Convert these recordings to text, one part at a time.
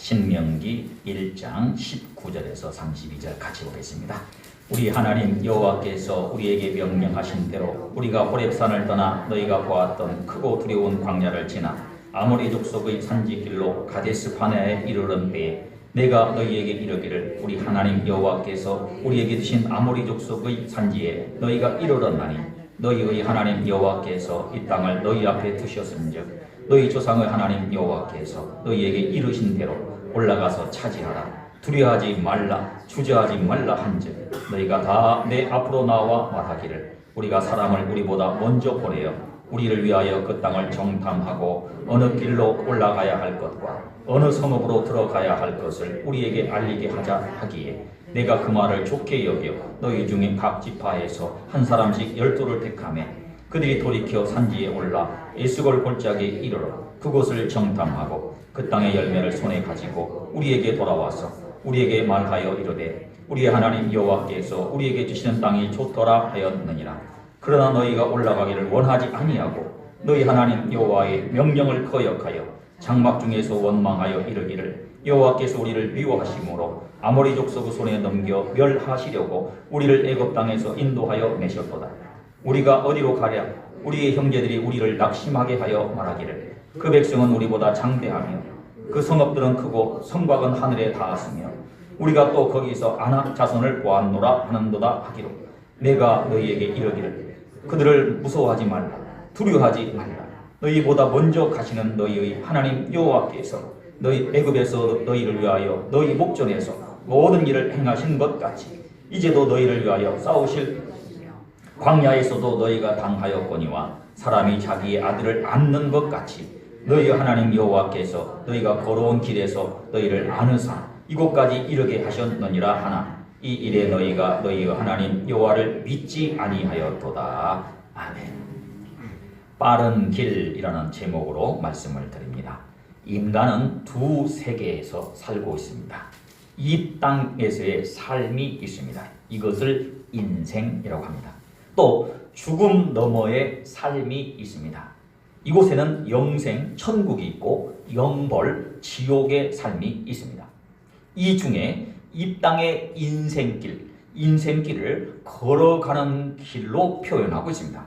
신명기 1장 19절에서 32절 같이 보겠습니다. 우리 하나님 여호와께서 우리에게 명령하신 대로 우리가 호렙산을 떠나 너희가 보았던 크고 두려운 광야를 지나 아모리 족속의 산지길로 가데스 바네아에 이르는 때에 내가 너희에게 이르기를 우리 하나님 여호와께서 우리에게 주신 아모리 족속의 산지에 너희가 이르렀나니 너희의 하나님 여호와께서 이 땅을 너희 앞에 두셨은즉 너희 조상의 하나님 여호와께서 너희에게 이르신 대로 올라가서 차지하라. 두려워하지 말라, 주저하지 말라 한즉 너희가 다 내 앞으로 나와 말하기를 우리가 사람을 우리보다 먼저 보내어 우리를 위하여 그 땅을 정탐하고 어느 길로 올라가야 할 것과 어느 성읍으로 들어가야 할 것을 우리에게 알리게 하자 하기에 내가 그 말을 좋게 여겨 너희 중에 각 지파에서 한 사람씩 12를 택하매 그들이 돌이켜 산지에 올라 에스골 골짜기에 이르러 그곳을 정탐하고 그 땅의 열매를 손에 가지고 우리에게 돌아와서 우리에게 말하여 이르되 우리의 하나님 여호와께서 우리에게 주시는 땅이 좋더라 하였느니라. 그러나 너희가 올라가기를 원하지 아니하고 너희 하나님 여호와의 명령을 거역하여 장막 중에서 원망하여 이르기를 여호와께서 우리를 미워하심으로 아모리 족속의 손에 넘겨 멸하시려고 우리를 애굽 땅에서 인도하여 내셨도다. 우리가 어디로 가랴? 우리의 형제들이 우리를 낙심하게 하여 말하기를 그 백성은 우리보다 장대하며 그 성읍들은 크고 성곽은 하늘에 닿았으며 우리가 또 거기서 아낙 자손을 보았노라 하는도다 하기로 내가 너희에게 이르기를 그들을 무서워하지 말라, 두려워하지 말라. 너희보다 먼저 가시는 너희의 하나님 여호와께서 너희 애굽에서 너희를 위하여 너희 목전에서 모든 일을 행하신 것 같이 이제도 너희를 위하여 싸우실 광야에서도 너희가 당하였거니와 사람이 자기의 아들을 안는 것 같이 너희 하나님 여호와께서 너희가 걸어온 길에서 너희를 안으사 이곳까지 이르게 하셨느니라 하나 이 일에 너희가 너희의 하나님 여호와를 믿지 아니하였도다. 아멘. 빠른 길이라는 제목으로 말씀을 드립니다. 인간은 두 세계에서 살고 있습니다. 이 땅에서의 삶이 있습니다. 이것을 인생이라고 합니다. 또 죽음 너머의 삶이 있습니다. 이곳에는 영생, 천국이 있고 영벌, 지옥의 삶이 있습니다. 이 중에 이 땅의 인생길을 걸어가는 길로 표현하고 있습니다.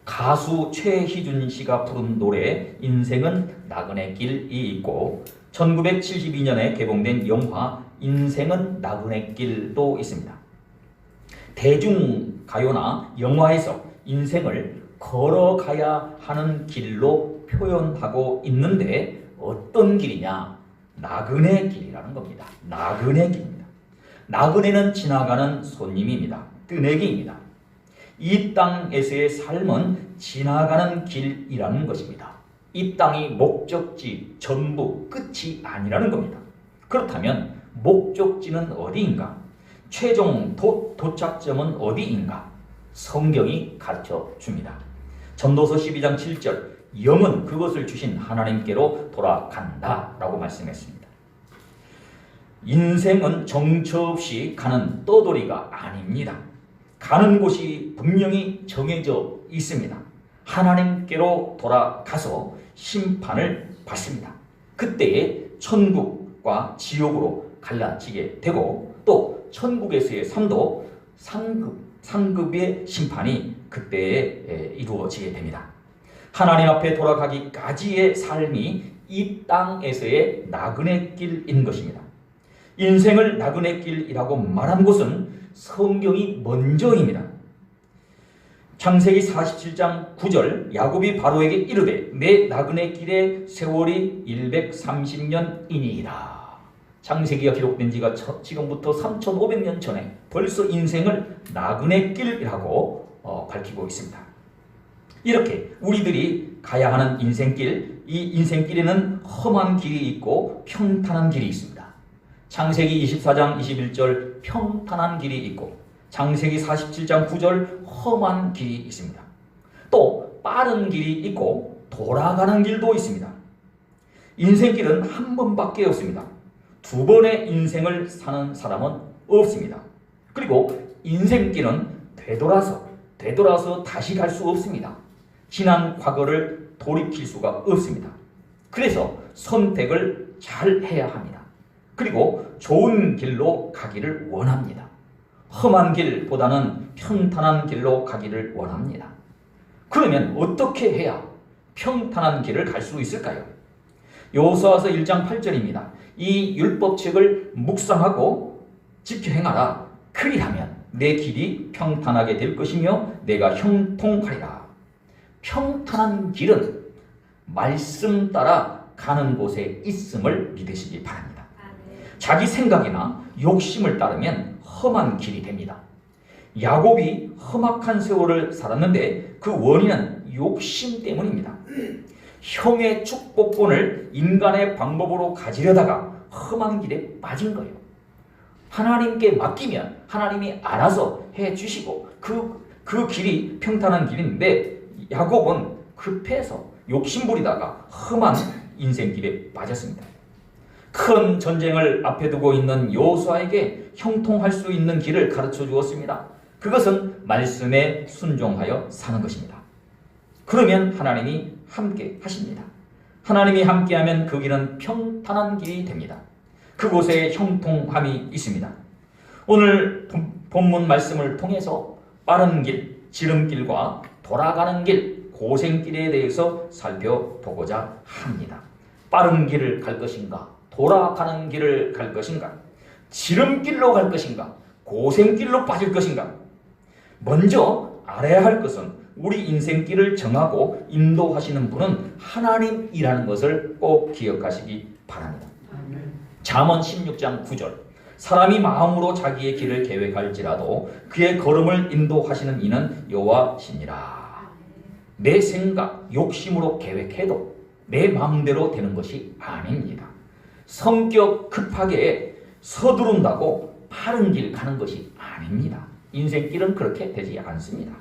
가수 최희준 씨가 부른 노래 인생은 나그네 길이 있고 1972년에 개봉된 영화 인생은 나그네 길도 있습니다. 대중가요나 영화에서 인생을 걸어가야 하는 길로 표현하고 있는데 어떤 길이냐? 나그네 길이라는 겁니다. 나그네 길입니다. 나그네는 지나가는 손님입니다. 뜨내기입니다. 이 땅에서의 삶은 지나가는 길이라는 것입니다. 이 땅이 목적지, 전부, 끝이 아니라는 겁니다. 그렇다면 목적지는 어디인가? 최종 도착점은 어디인가? 성경이 가르쳐 줍니다. 전도서 12장 7절 영은 그것을 주신 하나님께로 돌아간다 라고 말씀했습니다. 인생은 정처 없이 가는 떠돌이가 아닙니다. 가는 곳이 분명히 정해져 있습니다. 하나님께로 돌아가서 심판을 받습니다. 그때에 천국과 지옥으로 갈라지게 되고 또 천국에서의 삶도 상급의 심판이 그때에 이루어지게 됩니다. 하나님 앞에 돌아가기까지의 삶이 이 땅에서의 나그네 길인 것입니다. 인생을 나그네 길이라고 말한 곳은 성경이 먼저입니다. 창세기 47장 9절 야곱이 바로에게 이르되 내 나그네 길의 세월이 130년이니이다. 창세기가 기록된 지가 지금부터 3500년 전에 벌써 인생을 나그네 길이라고 밝히고 있습니다. 이렇게 우리들이 가야 하는 인생길, 이 인생길에는 험한 길이 있고 평탄한 길이 있습니다. 창세기 24장 21절 평탄한 길이 있고 창세기 47장 9절 험한 길이 있습니다. 또 빠른 길이 있고 돌아가는 길도 있습니다. 인생길은 한 번밖에 없습니다. 두 번의 인생을 사는 사람은 없습니다. 그리고 인생길은 되돌아서 다시 갈 수 없습니다. 지난 과거를 돌이킬 수가 없습니다. 그래서 선택을 잘 해야 합니다. 그리고 좋은 길로 가기를 원합니다. 험한 길보다는 평탄한 길로 가기를 원합니다. 그러면 어떻게 해야 평탄한 길을 갈 수 있을까요? 여호수아서 1장 8절입니다. 이 율법책을 묵상하고 지켜 행하라. 그리하면 내 길이 평탄하게 될 것이며 내가 형통하리라. 평탄한 길은 말씀 따라 가는 곳에 있음을 믿으시기 바랍니다. 자기 생각이나 욕심을 따르면 험한 길이 됩니다. 야곱이 험악한 세월을 살았는데 그 원인은 욕심 때문입니다. 형의 축복권을 인간의 방법으로 가지려다가 험한 길에 빠진 거예요. 하나님께 맡기면 하나님이 알아서 해주시고 그 길이 평탄한 길인데 야곱은 급해서 욕심부리다가 험한 인생길에 빠졌습니다. 큰 전쟁을 앞에 두고 있는 여호수아에게 형통할 수 있는 길을 가르쳐 주었습니다. 그것은 말씀에 순종하여 사는 것입니다. 그러면 하나님이 함께 하십니다. 하나님이 함께하면 그 길은 평탄한 길이 됩니다. 그곳에 형통함이 있습니다. 오늘 본문 말씀을 통해서 빠른 길, 지름길과 돌아가는 길, 고생길에 대해서 살펴보고자 합니다. 빠른 길을 갈 것인가? 돌아가는 길을 갈 것인가? 지름길로 갈 것인가? 고생길로 빠질 것인가? 먼저 알아야 할 것은 우리 인생길을 정하고 인도하시는 분은 하나님이라는 것을 꼭 기억하시기 바랍니다. 잠언 16장 9절 사람이 마음으로 자기의 길을 계획할지라도 그의 걸음을 인도하시는 이는 여호와시니라. 내 생각, 욕심으로 계획해도 내 마음대로 되는 것이 아닙니다. 성격 급하게 서두른다고 바른 길 가는 것이 아닙니다. 인생길은 그렇게 되지 않습니다.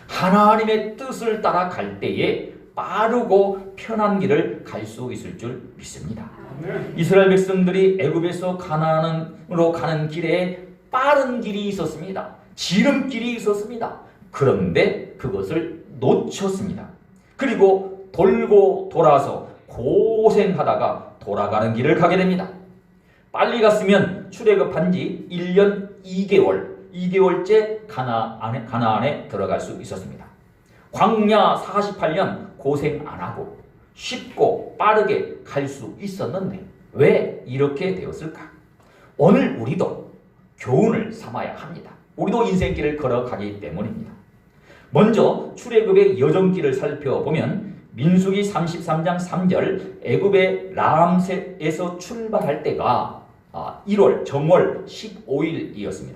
하나님의 뜻을 따라 갈 때에 빠르고 편한 길을 갈 수 있을 줄 믿습니다. 이스라엘 백성들이 애굽에서 가나안으로 가는 길에 빠른 길이 있었습니다. 지름길이 있었습니다. 그런데 그것을 놓쳤습니다. 그리고 돌고 돌아서 고생하다가 돌아가는 길을 가게 됩니다. 빨리 갔으면 출애굽한 지 1년 2개월째 가나안에 들어갈 수 있었습니다. 광야 48년 고생 안 하고 쉽고 빠르게 갈 수 있었는데 왜 이렇게 되었을까? 오늘 우리도 교훈을 삼아야 합니다. 우리도 인생길을 걸어가기 때문입니다. 먼저 출애굽의 여정길을 살펴보면 민수기 33장 3절 애굽의 람셋에서 출발할 때가 1월 정월 15일이었습니다.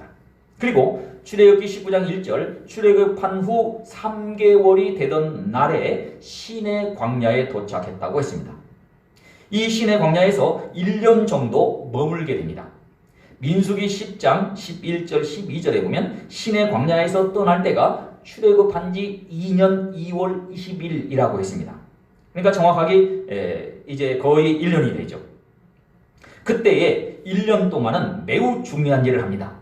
그리고 출애굽기 19장 1절 출애굽한 후 3개월이 되던 날에 시내 광야에 도착했다고 했습니다. 이 시내 광야에서 1년 정도 머물게 됩니다. 민수기 10장 11절 12절에 보면 시내 광야에서 떠날 때가 출애굽한 지 2년 2월 20일이라고 했습니다. 그러니까 정확하게 이제 거의 1년이 되죠. 그때에 1년 동안은 매우 중요한 일을 합니다.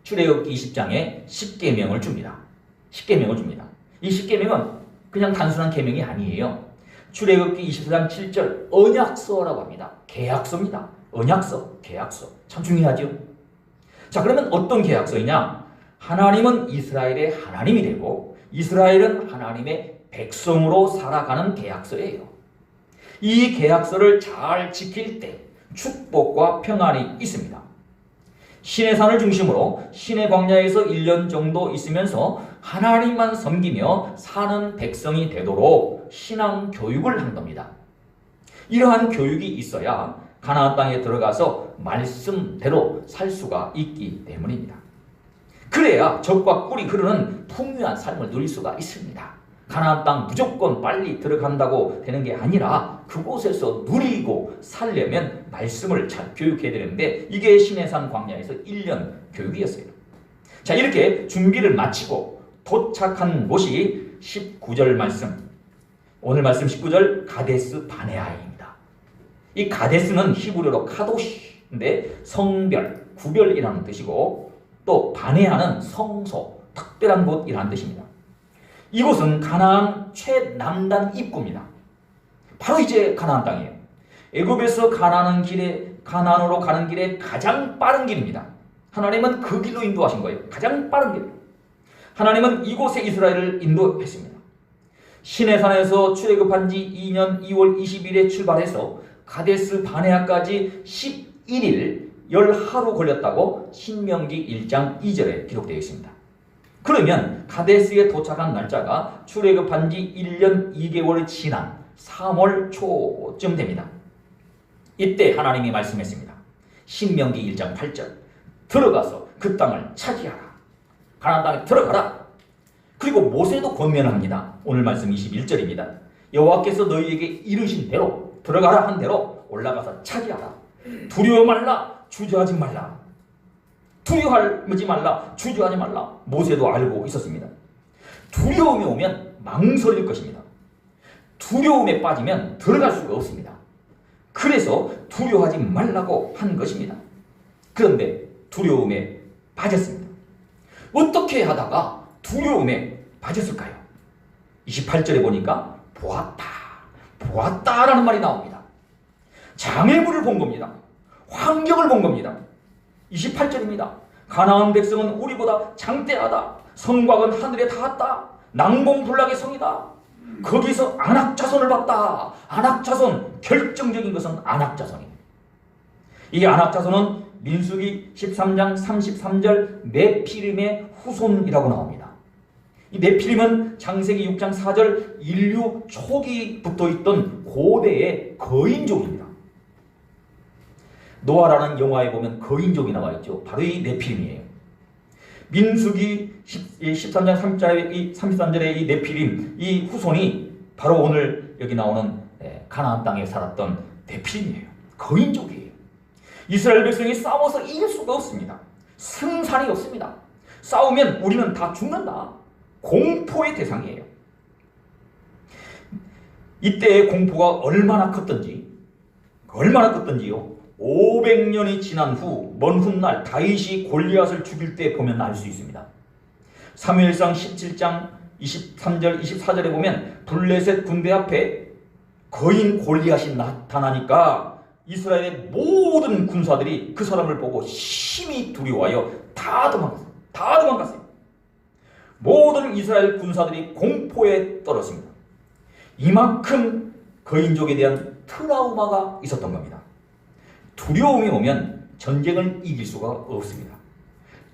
출애굽기 20장에 10계명을 줍니다. 10계명을 줍니다. 이 10계명은 그냥 단순한 계명이 아니에요. 출애굽기 24장 7절 언약서라고 합니다. 계약서입니다. 언약서, 계약서. 참 중요하죠. 자, 그러면 어떤 계약서이냐? 하나님은 이스라엘의 하나님이 되고 이스라엘은 하나님의 백성으로 살아가는 계약서예요. 이 계약서를 잘 지킬 때 축복과 평안이 있습니다. 시내산을 중심으로 시내 광야에서 1년 정도 있으면서 하나님만 섬기며 사는 백성이 되도록 신앙 교육을 한 겁니다. 이러한 교육이 있어야 가나안 땅에 들어가서 말씀대로 살 수가 있기 때문입니다. 그래야 적과 꿀이 흐르는 풍요한 삶을 누릴 수가 있습니다. 가나안 땅 무조건 빨리 들어간다고 되는 게 아니라 그곳에서 누리고 살려면 말씀을 잘 교육해야 되는데 이게 시내산 광야에서 1년 교육이었어요. 자, 이렇게 준비를 마치고 도착한 곳이 19절 말씀, 오늘 말씀 19절 가데스 바네아입니다. 이 가데스는 히브리어로 카도시인데 성별, 구별이라는 뜻이고 또 바네아는 성소, 특별한 곳이라는 뜻입니다. 이곳은 가나안 최남단 입구입니다. 바로 이제 가나안 땅이에요. 애굽에서 가나안으로 가는 길에 가장 빠른 길입니다. 하나님은 그 길로 인도하신 거예요. 가장 빠른 길. 하나님은 이곳에 이스라엘을 인도했습니다. 시내산에서 출애굽한 지 2년 2월 20일에 출발해서 가데스 바네아까지 11일 10하루 걸렸다고 신명기 1장 2절에 기록되어 있습니다. 그러면 가데스에 도착한 날짜가 출애굽한 지 1년 2개월이 지난 3월 초쯤 됩니다. 이때 하나님이 말씀했습니다. 신명기 1장 8절 들어가서 그 땅을 차지하라. 가나안 땅에 들어가라. 그리고 모세도 권면합니다. 오늘 말씀 21절입니다. 여호와께서 너희에게 이르신 대로 들어가라 한 대로 올라가서 차지하라. 두려워 말라. 주저하지 말라. 두려워하지 말라. 주저하지 말라. 모세도 알고 있었습니다. 두려움이 오면 망설일 것입니다. 두려움에 빠지면 들어갈 수가 없습니다. 그래서 두려워하지 말라고 한 것입니다. 그런데 두려움에 빠졌습니다. 어떻게 하다가 두려움에 빠졌을까요? 28절에 보니까 보았다라는 말이 나옵니다. 장애물을 본 겁니다. 환경을 본 겁니다. 28절입니다. 가나안 백성은 우리보다 장대하다. 성곽은 하늘에 닿았다. 난공불락의 성이다. 거기서 안악자손을 봤다. 안악자손, 결정적인 것은 안악자손입니다. 이 안악자손은 민수기 13장 33절 네피림의 후손이라고 나옵니다. 이 네피림은 창세기 6장 4절 인류 초기부터 있던 고대의 거인족입니다. 노아라는 영화에 보면 거인족이 나와 있죠. 바로 이 네피림이에요. 민수기 13장 33절의 이 네피림, 이 후손이 바로 오늘 여기 나오는 가나안 땅에 살았던 네피림이에요. 거인족이에요. 이스라엘 백성이 싸워서 이길 수가 없습니다. 승산이 없습니다. 싸우면 우리는 다 죽는다. 공포의 대상이에요. 이때의 공포가 얼마나 컸던지요. 500년이 지난 후 먼 훗날 다윗이 골리앗을 죽일 때 보면 알 수 있습니다. 사무엘상 17장 23절 24절에 보면 블레셋 군대 앞에 거인 골리앗이 나타나니까 이스라엘의 모든 군사들이 그 사람을 보고 심히 두려워하여 다 도망갔어요. 모든 이스라엘 군사들이 공포에 떨었습니다. 이만큼 거인족에 대한 트라우마가 있었던 겁니다. 두려움이 오면 전쟁을 이길 수가 없습니다.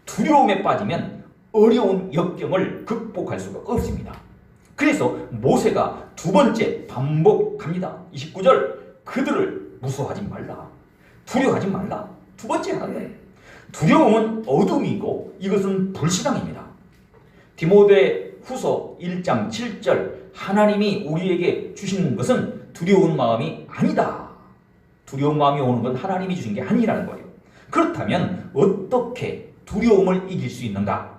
두려움에 빠지면 어려운 역경을 극복할 수가 없습니다. 그래서 모세가 두 번째 반복합니다. 29절 그들을 무서워하지 말라. 두려워하지 말라. 두 번째 하는 거예요. 두려움은 어둠이고 이것은 불신앙입니다. 디모데 후서 1장 7절 하나님이 우리에게 주시는 것은 두려운 마음이 아니다. 두려운 마음이 오는 건 하나님이 주신 게 아니라는 거예요. 그렇다면 어떻게 두려움을 이길 수 있는가?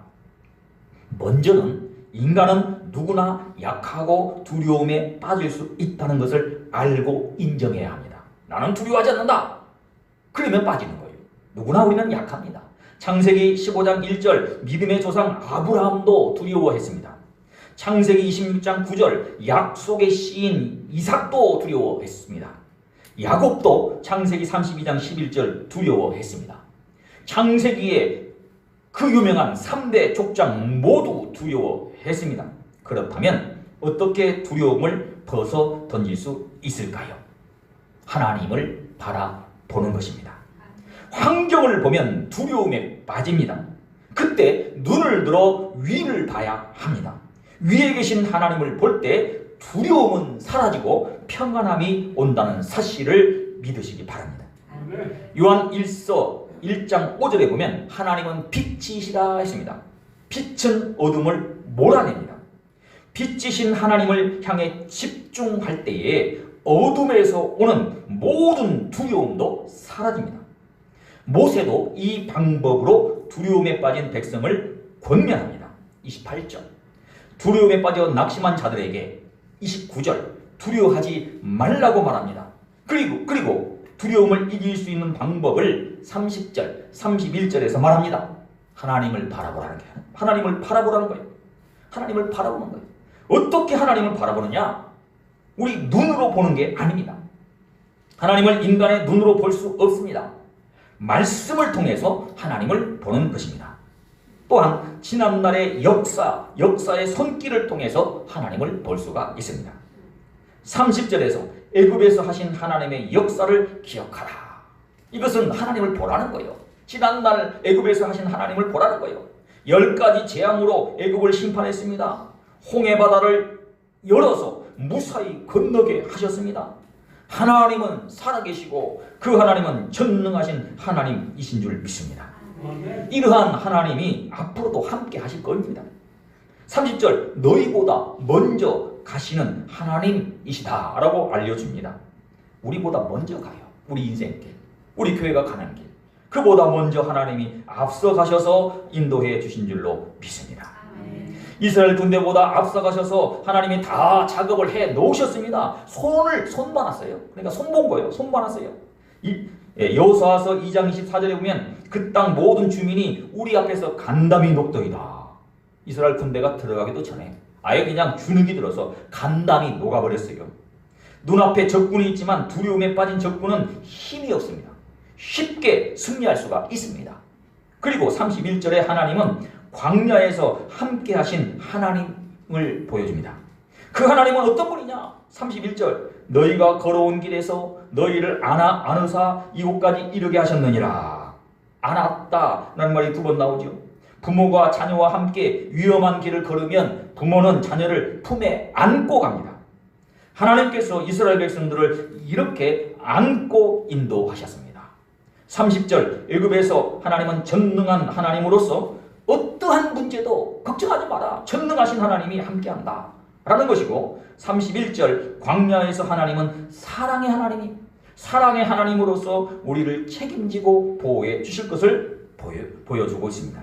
먼저는 인간은 누구나 약하고 두려움에 빠질 수 있다는 것을 알고 인정해야 합니다. 나는 두려워하지 않는다. 그러면 빠지는 거예요. 누구나 우리는 약합니다. 창세기 15장 1절 믿음의 조상 아브라함도 두려워했습니다. 창세기 26장 9절 약속의 씨인 이삭도 두려워했습니다. 야곱도 창세기 32장 11절 두려워했습니다. 창세기에 그 유명한 3대 족장 모두 두려워했습니다. 그렇다면 어떻게 두려움을 벗어 던질 수 있을까요? 하나님을 바라보는 것입니다. 환경을 보면 두려움에 빠집니다. 그때 눈을 들어 위를 봐야 합니다. 위에 계신 하나님을 볼 때 두려움은 사라지고 평안함이 온다는 사실을 믿으시기 바랍니다. 요한 1서 1장 5절에 보면 하나님은 빛이시라 했습니다. 빛은 어둠을 몰아냅니다. 빛이신 하나님을 향해 집중할 때에 어둠에서 오는 모든 두려움도 사라집니다. 모세도 이 방법으로 두려움에 빠진 백성을 권면합니다. 28절 두려움에 빠져 낙심한 자들에게 29절 두려워하지 말라고 말합니다. 그리고 두려움을 이길 수 있는 방법을 30절, 31절에서 말합니다. 하나님을 바라보라는 거예요. 하나님을 바라보라는 거예요. 하나님을 바라보는 거예요. 어떻게 하나님을 바라보느냐? 우리 눈으로 보는 게 아닙니다. 하나님을 인간의 눈으로 볼 수 없습니다. 말씀을 통해서 하나님을 보는 것입니다. 또한 지난날의 역사의 손길을 통해서 하나님을 볼 수가 있습니다. 30절에서 애굽에서 하신 하나님의 역사를 기억하라. 이것은 하나님을 보라는 거예요. 지난날 애굽에서 하신 하나님을 보라는 거예요. 10가지 재앙으로 애굽을 심판했습니다. 홍해바다를 열어서 무사히 건너게 하셨습니다. 하나님은 살아계시고 그 하나님은 전능하신 하나님이신 줄 믿습니다. 이러한 하나님이 앞으로도 함께 하실 겁니다. 30절 너희보다 먼저 가시는 하나님이시다 라고 알려줍니다. 우리보다 먼저 가요. 우리 인생길, 우리 교회가 가는 길, 그보다 먼저 하나님이 앞서 가셔서 인도해 주신 줄로 믿습니다. 이스라엘 군대보다 앞서 가셔서 하나님이 다 작업을 해 놓으셨습니다. 손 봐놨어요. 그러니까 손 본 거예요. 손 봐놨어요. 여호수아서 2장 24절에 보면 그 땅 모든 주민이 우리 앞에서 간담이 녹더이다. 이스라엘 군대가 들어가기도 전에 아예 그냥 주눅이 들어서 간담이 녹아버렸어요. 눈앞에 적군이 있지만 두려움에 빠진 적군은 힘이 없습니다. 쉽게 승리할 수가 있습니다. 그리고 31절에 하나님은 광야에서 함께 하신 하나님을 보여줍니다. 그 하나님은 어떤 분이냐? 31절 너희가 걸어온 길에서 너희를 안으사 이곳까지 이르게 하셨느니라. 안았다라는 말이 2번 나오죠. 부모가 자녀와 함께 위험한 길을 걸으면 부모는 자녀를 품에 안고 갑니다. 하나님께서 이스라엘 백성들을 이렇게 안고 인도하셨습니다. 30절 애굽에서 하나님은 전능한 하나님으로서 어떠한 문제도 걱정하지 마라. 전능하신 하나님이 함께한다 라는 것이고, 31절 광야에서 하나님은 사랑의 하나님으로서 우리를 책임지고 보호해 주실 것을 보여주고 있습니다.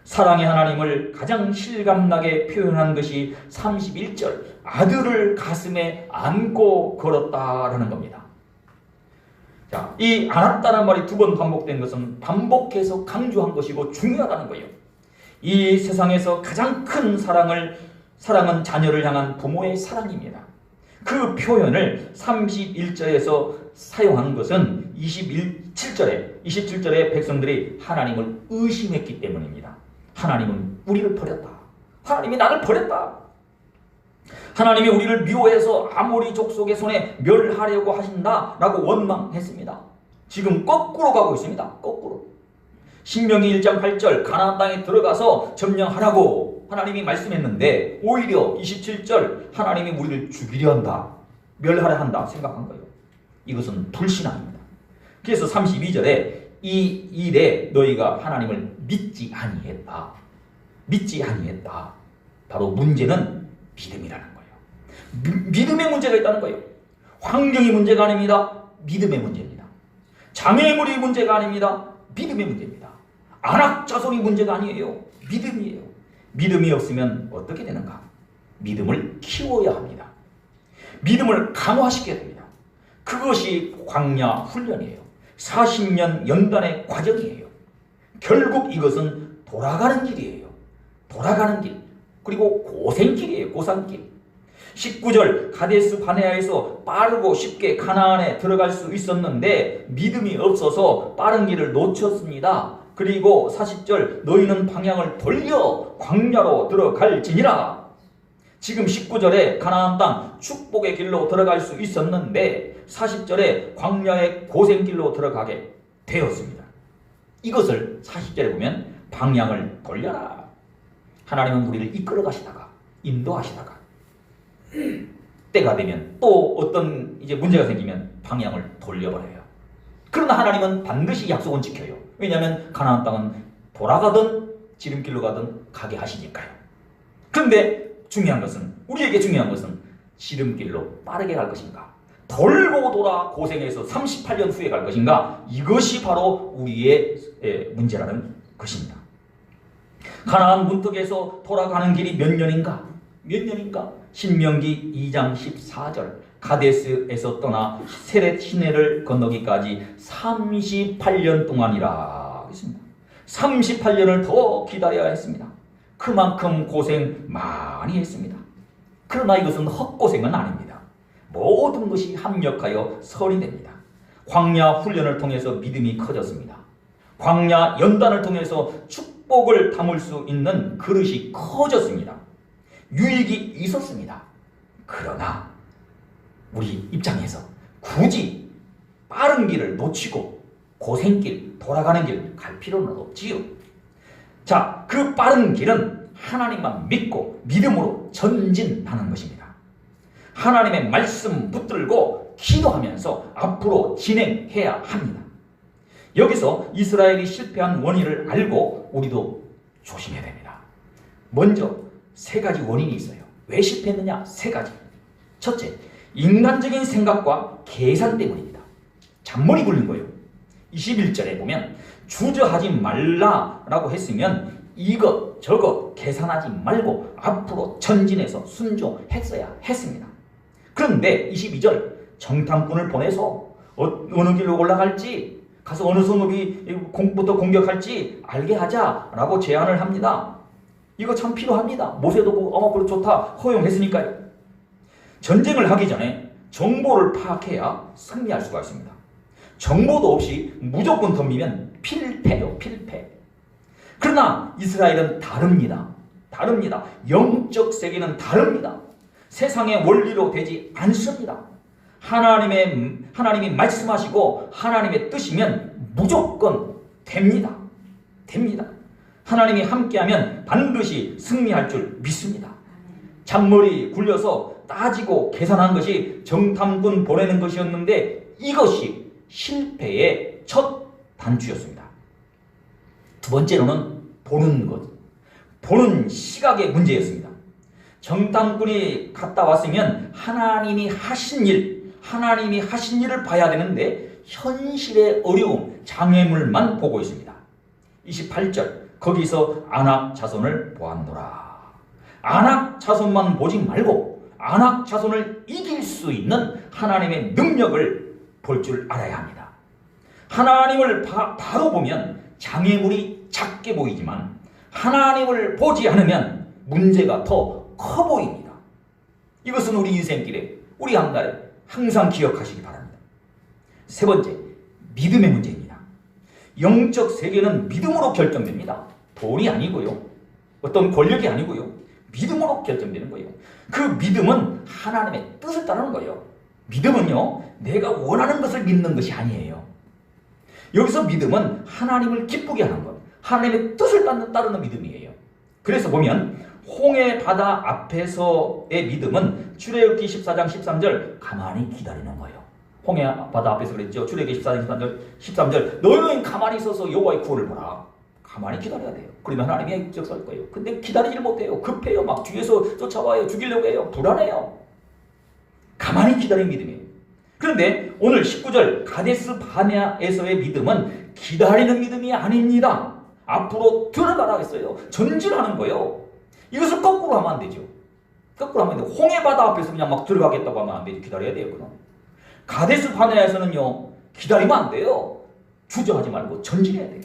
사랑의 하나님을 가장 실감나게 표현한 것이 31절 아들을 가슴에 안고 걸었다라는 겁니다. 자, 이 안았다는 말이 2번 반복된 것은 반복해서 강조한 것이고 중요하다는 거예요. 이 세상에서 가장 큰 사랑은 자녀를 향한 부모의 사랑입니다. 그 표현을 31절에서 사용한 것은 27절에 백성들이 하나님을 의심했기 때문입니다. 하나님은 우리를 버렸다. 하나님이 나를 버렸다. 하나님이 우리를 미워해서 아모리 족속의 손에 멸하려고 하신다라고 원망했습니다. 지금 거꾸로 가고 있습니다. 거꾸로. 신명기 1장 8절 가나안 땅에 들어가서 점령하라고 하나님이 말씀했는데 오히려 27절 하나님이 우리를 죽이려 한다, 멸하려 한다 생각한 거예요. 이것은 불신앙입니다. 그래서 32절에 이 일에 너희가 하나님을 믿지 아니했다. 바로 문제는 믿음이라는 거예요. 믿음의 문제가 있다는 거예요. 환경이 문제가 아닙니다. 믿음의 문제입니다. 장애물이 문제가 아닙니다. 믿음의 문제입니다. 안악자손이 문제가 아니에요. 믿음이에요. 믿음이 없으면 어떻게 되는가? 믿음을 키워야 합니다. 믿음을 강화시켜야 됩니다. 그것이 광야 훈련이에요. 40년 연단의 과정이에요. 결국 이것은 돌아가는 길이에요. 돌아가는 길. 그리고 고생길이에요. 고산길. 19절 가데스 바네아에서 빠르고 쉽게 가나안에 들어갈 수 있었는데 믿음이 없어서 빠른 길을 놓쳤습니다. 그리고 40절 너희는 방향을 돌려 광야로 들어갈지니라. 지금 19절에 가나안 땅 축복의 길로 들어갈 수 있었는데 40절에 광야의 고생길로 들어가게 되었습니다. 이것을 40절에 보면 방향을 돌려라. 하나님은 우리를 이끌어 가시다가 인도하시다가 때가 되면 또 어떤 문제가 생기면 방향을 돌려버려요. 그러나 하나님은 반드시 약속은 지켜요. 왜냐하면 가나안 땅은 돌아가든 지름길로 가든 가게 하시니까요. 그런데 우리에게 중요한 것은 지름길로 빠르게 갈 것인가, 돌고 돌아 고생해서 38년 후에 갈 것인가, 이것이 바로 우리의 문제라는 것입니다. 가나안 문턱에서 돌아가는 길이 몇 년인가? 신명기 2장 14절 가데스에서 떠나 세렛 시내를 건너기까지 38년 동안이라 했습니다. 38년을 더 기다려야 했습니다. 그만큼 고생 많이 했습니다. 그러나 이것은 헛고생은 아닙니다. 모든 것이 합력하여 선이 됩니다. 광야 훈련을 통해서 믿음이 커졌습니다. 광야 연단을 통해서 축복을 담을 수 있는 그릇이 커졌습니다. 유익이 있었습니다. 그러나 우리 입장에서 굳이 빠른 길을 놓치고 고생길, 돌아가는 길 갈 필요는 없지요. 자, 그 빠른 길은 하나님만 믿고 믿음으로 전진하는 것입니다. 하나님의 말씀 붙들고 기도하면서 앞으로 진행해야 합니다. 여기서 이스라엘이 실패한 원인을 알고 우리도 조심해야 됩니다. 먼저 세 가지 원인이 있어요. 왜 실패했느냐? 세 가지. 첫째, 인간적인 생각과 계산 때문입니다. 잔머리 굴린 거예요. 21절에 보면 주저하지 말라라고 했으면 이것 저것 계산하지 말고 앞으로 전진해서 순종했어야 했습니다. 그런데 22절 정탐꾼을 보내서 어느 길로 올라갈지 가서 어느 성읍부터 공격할지 알게 하자라고 제안을 합니다. 이거 참 필요합니다. 모세도 그래 좋다 허용했으니까요. 전쟁을 하기 전에 정보를 파악해야 승리할 수가 있습니다. 정보도 없이 무조건 덤비면 필패요, 필패. 그러나 이스라엘은 다릅니다. 영적 세계는 다릅니다. 세상의 원리로 되지 않습니다. 하나님이 말씀하시고 하나님의 뜻이면 무조건 됩니다. 하나님이 함께하면 반드시 승리할 줄 믿습니다. 잔머리 굴려서 따지고 계산한 것이 정탐꾼 보내는 것이었는데 이것이 실패의 첫 단추였습니다. 두 번째로는 보는 시각의 문제였습니다. 정탐꾼이 갔다 왔으면 하나님이 하신 일을 봐야 되는데 현실의 어려움, 장애물만 보고 있습니다. 28절 거기서 아낙 자손을 보았노라. 아낙 자손만 보지 말고 아낙 자손을 이길 수 있는 하나님의 능력을 볼 줄 알아야 합니다. 하나님을 바로 보면 장애물이 작게 보이지만 하나님을 보지 않으면 문제가 더 커 보입니다. 이것은 우리 인생길에 우리 한날에 항상 기억하시기 바랍니다. 세 번째, 믿음의 문제입니다. 영적 세계는 믿음으로 결정됩니다. 돈이 아니고요. 어떤 권력이 아니고요. 믿음으로 결정되는 거예요. 그 믿음은 하나님의 뜻을 따르는 거예요. 믿음은요, 내가 원하는 것을 믿는 것이 아니에요. 여기서 믿음은 하나님을 기쁘게 하는 것, 하나님의 뜻을 따르는 믿음이에요. 그래서 보면 홍해 바다 앞에서의 믿음은 출애굽기 14장 13절 가만히 기다리는 거예요. 홍해 바다 앞에서 그랬죠. 출애굽기 14장 13절 너희는 가만히 있어서 여호와의 구원을 보라. 가만히 기다려야 돼요. 그러면 하나님이 역사할 거예요. 근데 기다리질 못해요. 급해요. 막 뒤에서 쫓아와요. 죽이려고 해요. 불안해요. 가만히 기다리는 믿음이에요. 그런데 오늘 19절 가데스 바네아에서의 믿음은 기다리는 믿음이 아닙니다. 앞으로 들어가라 했어요. 전진하는 거예요. 이것을 거꾸로 하면 안 되죠. 거꾸로 하면 안 돼요. 홍해 바다 앞에서 그냥 막 들어가겠다고 하면 안 되죠. 기다려야 돼요. 그럼 가데스 바네아에서는요, 기다리면 안 돼요. 주저하지 말고 전진해야 돼요.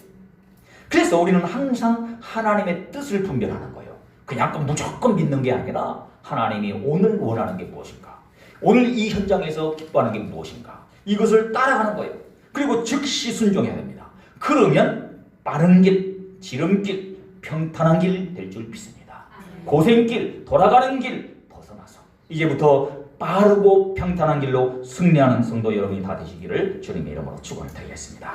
그래서 우리는 항상 하나님의 뜻을 분별하는 거예요. 그냥 무조건 믿는 게 아니라 하나님이 오늘 원하는 게 무엇인가, 오늘 이 현장에서 기뻐하는 게 무엇인가, 이것을 따라가는 거예요. 그리고 즉시 순종해야 됩니다. 그러면 빠른 길, 지름길, 평탄한 길 될 줄 믿습니다. 고생길, 돌아가는 길 벗어나서 이제부터 빠르고 평탄한 길로 승리하는 성도 여러분이 다 되시기를 주님의 이름으로 축원을 드리겠습니다.